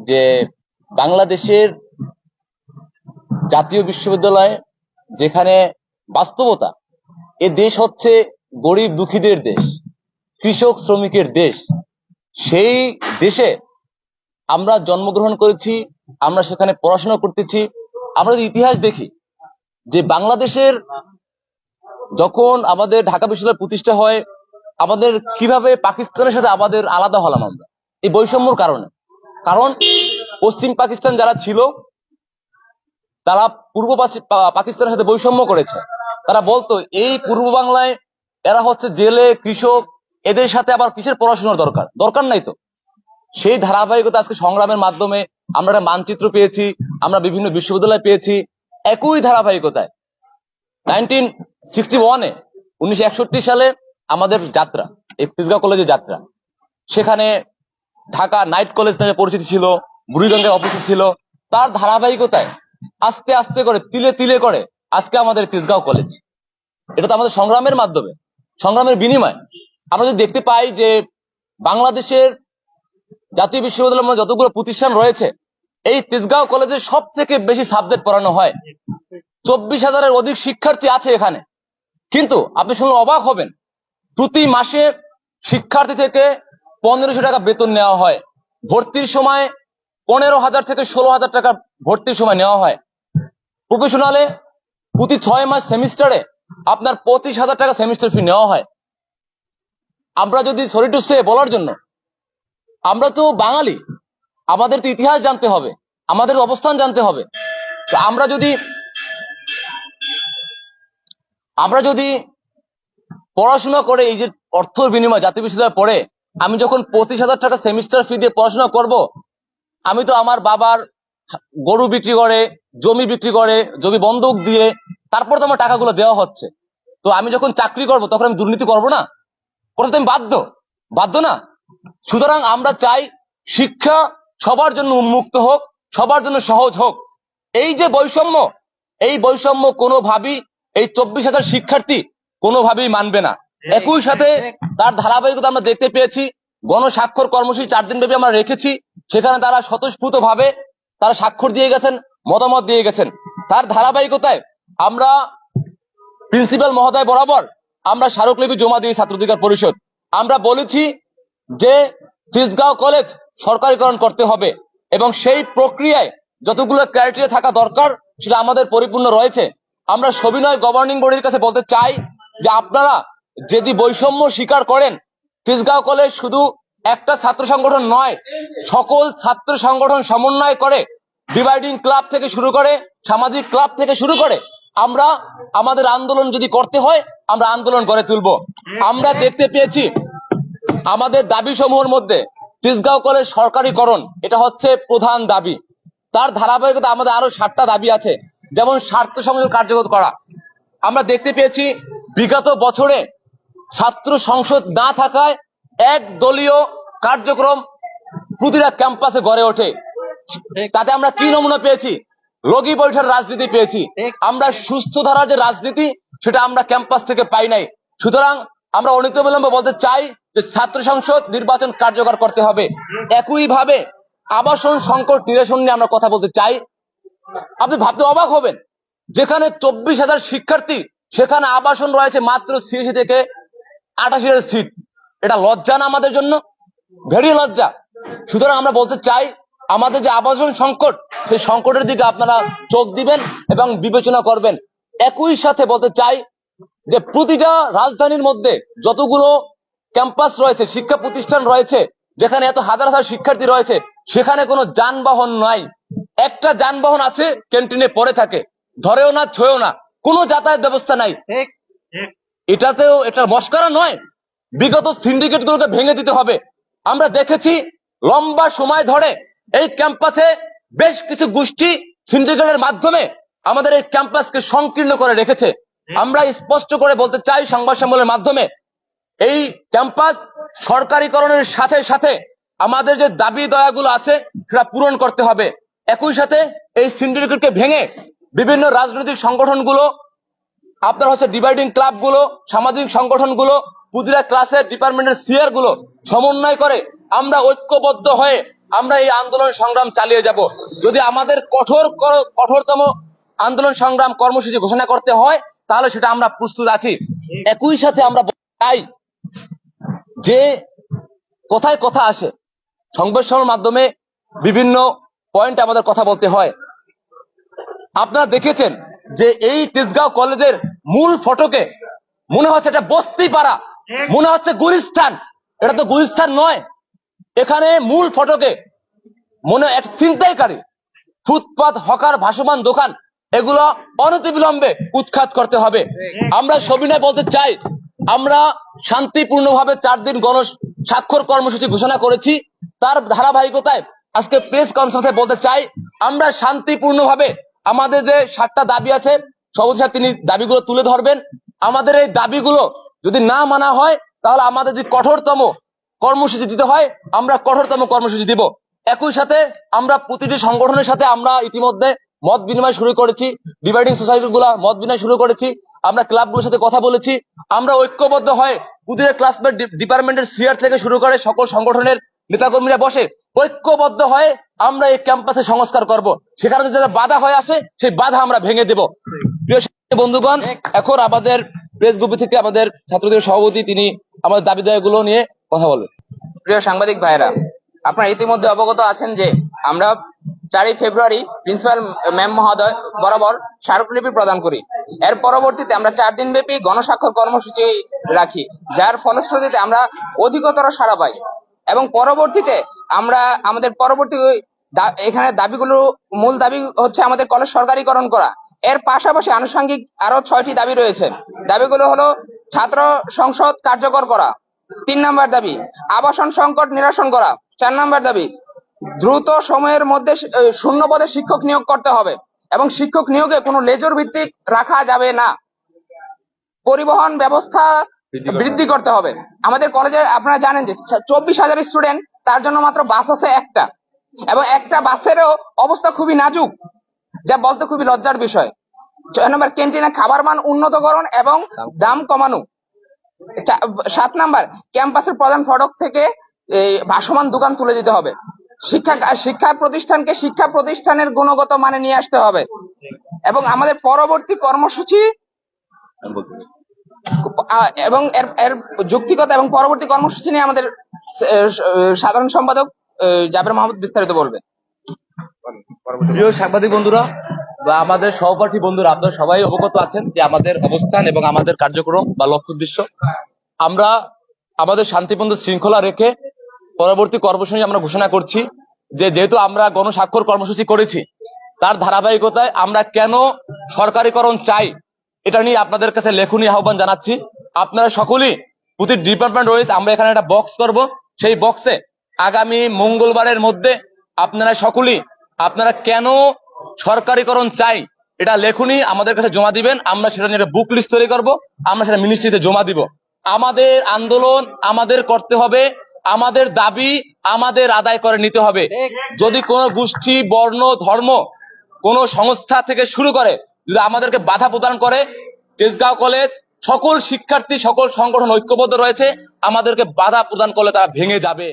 যে বাংলাদেশের জাতীয় বিশ্ববিদ্যালয় যেখানে বাস্তবতা, এ দেশ হচ্ছে গরিব দুঃখীদের দেশ, কৃষক শ্রমিকের দেশ। সেই দেশে আমরা জন্মগ্রহণ করেছি, আমরা সেখানে পড়াশোনা করতেছি। আমরা যদি ইতিহাস দেখি যে বাংলাদেশের যখন আমাদের ঢাকা বিশ্ববিদ্যালয় প্রতিষ্ঠা হয়, আমাদের কিভাবে পাকিস্তানের সাথে আমাদের আলাদা হলাম আমরা এই বৈষম্যর কারণে। কারণ পশ্চিম পাকিস্তান যারা ছিল তারা পূর্ব পাকিস্তানের সাথে বৈষম্য করেছে। তারা বলতো এই পূর্ব বাংলায় এরা হচ্ছে জেলে কৃষক, এদের সাথে আবার কিসের পড়াশোনার দরকার, দরকার নাই তো। সেই ধারাবাহিকতা আজকে সংগ্রামের মাধ্যমে আমরা একটা মানচিত্র পেয়েছি, আমরা বিভিন্ন বিশ্ববিদ্যালয় পেয়েছি। একই ধারাবাহিকতায় 1961 সালে আমাদের যাত্রা, এই তেজগাঁও কলেজের যাত্রা, সেখানে ঢাকা নাইট কলেজ নামে পরিচিতি ছিল, বুড়িগঙ্গায় অফিস ছিল। তার ধারাবাহিকতায় আস্তে আস্তে করে তিলে তিলে করে আজকে আমাদের তেজগাঁও কলেজ। এটা তো আমাদের সংগ্রামের মাধ্যমে, সংগ্রামের বিনিময়। আমরা যদি দেখতে পাই যে বাংলাদেশের জাতীয় বিশ্ববিদ্যালয়ের মধ্যে যতগুলো প্রতিষ্ঠান রয়েছে, এই তেজগাঁও কলেজে সব থেকে বেশি সাবজেক্ট পড়ানো হয়। 24,000-এর অধিক শিক্ষার্থী আছে এখানে। কিন্তু আপনি শুনলে অবাক হবেন, প্রতি মাসে শিক্ষার্থী থেকে 1500 টাকা বেতন নেওয়া হয়। ভর্তির সময় 15,000 থেকে 16,000 টাকা ভর্তির সময় নেওয়া হয়। প্রফেশনালে প্রতি 6 মাস সেমিস্টারে আপনার 25,000 টাকা সেমিস্টার ফি নেওয়া হয়। আমরা যদি সরি টু সে বলার জন্য, আমরা তো বাঙালি, আমাদের তো ইতিহাস জানতে হবে, আমাদের অবস্থান জানতে হবে। তো আমরা যদি পড়াশোনা করে এই যে অর্থের বিনিময় জাতীয় বিশ্ববিদ্যালয়ে পড়ে আমি যখন 25,000 টাকা সেমিস্টার ফি দিয়ে পড়াশোনা করব, আমি তো আমার বাবার গরু বিক্রি করে, জমি বিক্রি করে, জমি বন্ধক দিয়ে তারপর তো আমার টাকাগুলো দেওয়া হচ্ছে। তো আমি যখন চাকরি করব তখন আমি দুর্নীতি করব না? করতে আমি বাধ্য না? সুতরাং আমরা চাই শিক্ষা সবার জন্য উন্মুক্ত হোক, সবার জন্য সহজ হোক। এই যে বৈষম্য, এই বৈষম্য কোনোভাবেই এই 24,000 শিক্ষার্থী কোনোভাবেই মানবে না। একই সাথে তার ধারাবাহিকতা আমরা দেখতে পেয়েছি, গণস্বাক্ষর কর্মসূচি 4 দিন ব্যাপী আমরা রেখেছি। সেখানে তারা স্বতঃস্ফূর্ত ভাবে তারা স্বাক্ষর দিয়ে গেছেন, মতামত দিয়ে গেছেন। তার ধারাবাহিকতায় আমরা প্রিন্সিপাল মহোদয় বরাবর আমরা স্মারকলিপি জমা দিয়ে ছাত্র অধিকার পরিষদ আমরা বলেছি যে তেজগাঁও কলেজ সরকারিকরণ করতে হবে এবং সেই প্রক্রিয়ায় যতগুলো ক্রাইটেরিয়া থাকা দরকার সেটা আমাদের পরিপূর্ণ রয়েছে। আমরা সবিনয় গভর্নিং বডির কাছে বলতে চাই যে আপনারা যদি বৈষম্য স্বীকার করেন, তেজগাঁও কলেজ শুধু একটা ছাত্র সংগঠন নয়, সকল ছাত্র সংগঠন সমন্বয় করে, ডিভাইডিং ক্লাব থেকে শুরু করে, সামাজিক ক্লাব থেকে শুরু করে আমরা আমাদের আন্দোলন যদি করতে হয় আমরা আন্দোলন গড়ে তুলব। আমরা দেখতে পেয়েছি আমাদের দাবি সমূহের মধ্যে তেজগাঁও কলেজ সরকারিকরণ এটা হচ্ছে প্রধান দাবি। তার ধারাবাহিকতা আমাদের আরো 7টা দাবি আছে, যেমন স্বার্থ সংযোগ কার্যকর করা। আমরা দেখতে পেয়েছি বিগত বছরে ছাত্র সংসদ না থাকায় এক দলীয় কার্যক্রম প্রতিটা ক্যাম্পাসে গড়ে ওঠে। তাতে আমরা কি নমুনা পেয়েছি? লগি বৈঠার রাজনীতি পেয়েছি। আমরা সুস্থ ধারার যে রাজনীতি সেটা আমরা ক্যাম্পাস থেকে পাই নাই। সুতরাং আমরা অনিতবিলম্বে বলতে চাই যে ছাত্র সংসদ নির্বাচন কার্যকর করতে হবে। একইভাবে আবাসন সংকট নিরসন নিয়ে আমরা কথা বলতে চাই। আপনি ভাবতে অবাক হবেন, যেখানে 24,000 শিক্ষার্থী সেখানে আবাসন রয়েছে মাত্র 86 থেকে 88 সিট। এটা লজ্জা না আমাদের জন্য? ভেরি লজ্জা। সুতরাং আমরা বলতে চাই আমাদের যে আবাসন সংকট, সেই সংকটের দিকে আপনারা চোখ দিবেন এবং বিবেচনা করবেন। একই সাথে বলতে চাই যে প্রতিটা রাজধানীর মধ্যে যতগুলো ক্যাম্পাস রয়েছে, শিক্ষা প্রতিষ্ঠান রয়েছে, যেখানে এত হাজার হাজার শিক্ষার্থী রয়েছে, সেখানে কোনো যানবাহন নাই। একটা যানবাহন আছে ক্যান্টিনে পড়ে থাকে, ধরেও না ছয়েও না, কোনো যাতায়াত ব্যবস্থা নাই। এটাতেও এটা মস্করা নয়? বিগত সিন্ডিকেট গুলোকে ভেঙে দিতে হবে। আমরা দেখেছি লম্বা সময় ধরে এই ক্যাম্পাসে বেশ কিছু গোষ্ঠী সিন্ডিকেটের মাধ্যমে আমাদের এই ক্যাম্পাসকে সংকীর্ণ করে রেখেছে। আমরা স্পষ্ট করে বলতে চাই সংবাদ সম্মেলনের মাধ্যমে, এই ক্যাম্পাস সরকারিকরণের সাথে সাথে আমাদের যে দাবি দয়াগুলো আছে সেটা পূরণ করতে হবে। একই সাথে এই সিন্ডিকেটকে ভেঙে বিভিন্ন রাজনৈতিক সংগঠনগুলো, আপনার হচ্ছে ডিভাইডিং ক্লাবগুলো, সামাজিক সংগঠনগুলো, প্রতিটা ক্লাসের ডিপার্টমেন্টের সিআর গুলো সমন্বয় করে আমরা ঐক্যবদ্ধ হয়ে আমরা এই আন্দোলন সংগ্রাম চালিয়ে যাব। যদি আমাদের কঠোরতম আন্দোলন সংগ্রাম কর্মসূচি ঘোষণা করতে হয় তাহলে সেটা আমরা প্রস্তুত আছি। একই সাথে আমরা চাই যে কথায় কথা আসে, সংবাদ সম্মেলনের মাধ্যমে বিভিন্ন পয়েন্ট আমাদের কথা বলতে হয়। আপনারা দেখেছেন যে এই তেজগাঁও কলেজের মূল ফটকে মনে হচ্ছে এটা বস্তি পাড়া, মনে হচ্ছে গুলিস্তান। এটা তো গুলিস্তান নয়। এখানে মূল ফটকে মনে এক ছিনতাইকারী, ফুটপাত, হকার, ভাসমান দোকান, এগুলো অনতিবিলম্বে উৎখাত করতে হবে। আমরা সবিনয় বলতে চাই, আমরা শান্তিপূর্ণভাবে 4 দিন স্বাক্ষর কর্মসূচি ঘোষণা করেছি। তার ধারাবাহিকতায় আজকে প্রেস কনফারেন্সে বলতে চাই, আমরা শান্তিপূর্ণভাবে আমাদের যে 7টা দাবি আছে, সভাপতি সাহেব তিনি দাবিগুলো তুলে ধরবেন। আমাদের এই দাবিগুলো যদি না মানা হয় তাহলে আমাদের যে কঠোরতম কর্মসূচি দিতে হয় আমরা কঠোরতম কর্মসূচি দিব। একই সাথে আমরা প্রতিটি সংগঠনের সাথে আমরা ইতিমধ্যে মত বিনিময় শুরু করেছি, ডিভাইডিং সোসাইটি গুলা মত বিনিময় শুরু করেছি, আমরা ক্লাবগুলোর সাথে কথা বলেছি। আমরা ঐক্যবদ্ধ হয়ে প্রতিটা ক্লাসমেট ডিপার্টমেন্টের সিআর থেকে শুরু করে সকল সংগঠনের নেতাকর্মীরা বসে ঐক্যবদ্ধ হয়ে আমরা এই ক্যাম্পাসে সংস্কার করব। সেখানে যদি বাধা হয়ে আসে সেই বাধা আমরা ভেঙে দেব। প্রিয় বন্ধুগণ, এখন আমাদের প্রেস গ্রুপ থেকে আমাদের ছাত্রদের সভাপতি তিনি আমাদের দাবি দাবিগুলো নিয়ে কথা বলবেন। প্রিয় সাংবাদিক ভাইরা, আপনারা ইতিমধ্যে অবগত আছেন যে আমরা 4ই ফেব্রুয়ারি প্রিন্সিপাল ম্যাম মহোদয় বরাবর স্মারকলিপি প্রদান করি। এর পরবর্তীতে আমরা 4 দিন ব্যাপী গণস্বাক্ষর কর্মসূচি রাখি, যার ফলশ্রুতিতে আমরা অধিকতর সাড়া পাই। এবং পরবর্তীতে আমরা আমাদের পরবর্তী এখানে দাবিগুলো, মূল দাবি হচ্ছে আমাদের কলেজ সরকারিকরণ করা। এর পাশাপাশি আনুষঙ্গিক আরো 6টি দাবি রয়েছে। দাবিগুলো হলো ছাত্র সংসদ কার্যকর করা, 3 নম্বর দাবি আবাসন সংকট নিরসন করা, 4 নম্বর দাবি দ্রুত সময়ের মধ্যে শূন্য পদে শিক্ষক নিয়োগ করতে হবে এবং শিক্ষক নিয়োগে কোনো লেজর ভিত্তিক রাখা যাবে না। পরিবহন ব্যবস্থা বৃদ্ধি করতে হবে। আমাদের কলেজে আপনারা জানেন যে 24,000 স্টুডেন্ট, তার জন্য মাত্র বাস আছে একটা, এবং একটা বাসেরও অবস্থা খুবই নাজুক, যা বলতে খুবই লজ্জার বিষয়। 6 নম্বর ক্যান্টিনে খাবার মান উন্নতকরণ এবং দাম কমানো। 7 নাম্বার ক্যাম্পাসের প্রধান ফটক থেকে ভাসমান দোকান তুলে দিতে হবে। শিক্ষা প্রতিষ্ঠানকে শিক্ষা প্রতিষ্ঠানের গুণগত মানে নিয়ে আসতে হবে। এবং আমাদের পরবর্তী কর্মসূচি এবং এর যুক্তিকতা এবং পরবর্তী কর্মসূচি নিয়ে আমাদের সাধারণ সম্পাদক জাবের মাহমুদ বিস্তারিত বলবে। প্রিয় সাংবাদিক বন্ধুরা বা আমাদের সহপাঠী বন্ধুরা, আপনারা সবাই অবগত আছেন যে আমাদের অবস্থান এবং আমাদের কার্যক্রম বা লক্ষ্য উদ্দেশ্য। আমরা আমাদের শান্তিপূর্ণ শৃঙ্খলা রেখে পরবর্তী কর্মসূচি আমরা ঘোষণা করছি যে যেহেতু আমরা গণস্বাক্ষর কর্মসূচি করেছি, তার ধারাবাহিকতায় আমরা কেন সরকারিকরণ চাই এটা নিয়ে আপনাদের কাছে লেখনী আহ্বান জানাচ্ছি। আপনারা সকলেই, প্রতি ডিপার্টমেন্ট রয়েছে, আমরা এখানে একটা বক্স করব। সেই বক্সে আগামী মঙ্গলবারের মধ্যে আপনারা সকলেই আপনারা কেন সরকারিকরণ চাই এটা লেখনী আমাদের কাছে জমা দিবেন। আমরা সেটা নিয়ে একটা বুক লিস্ট তৈরি করব, আমরা সেটা মিনিস্ট্রিতে জমা দিব। আমাদের আন্দোলন আমাদের করতে হবে, আমাদের দাবি আমাদের আদায় করে নিতে হবে। যদি কোনো গোষ্ঠী, বর্ণ, ধর্ম, কোন সংস্থা থেকে শুরু করে যদি আমাদেরকে বাধা প্রদান করে, তেজগাঁও কলেজ সকল শিক্ষার্থী, সকল সংগঠন ঐক্যবদ্ধ রয়েছে, আমাদেরকে বাধা প্রদান করলে তারা ভেঙে যাবে।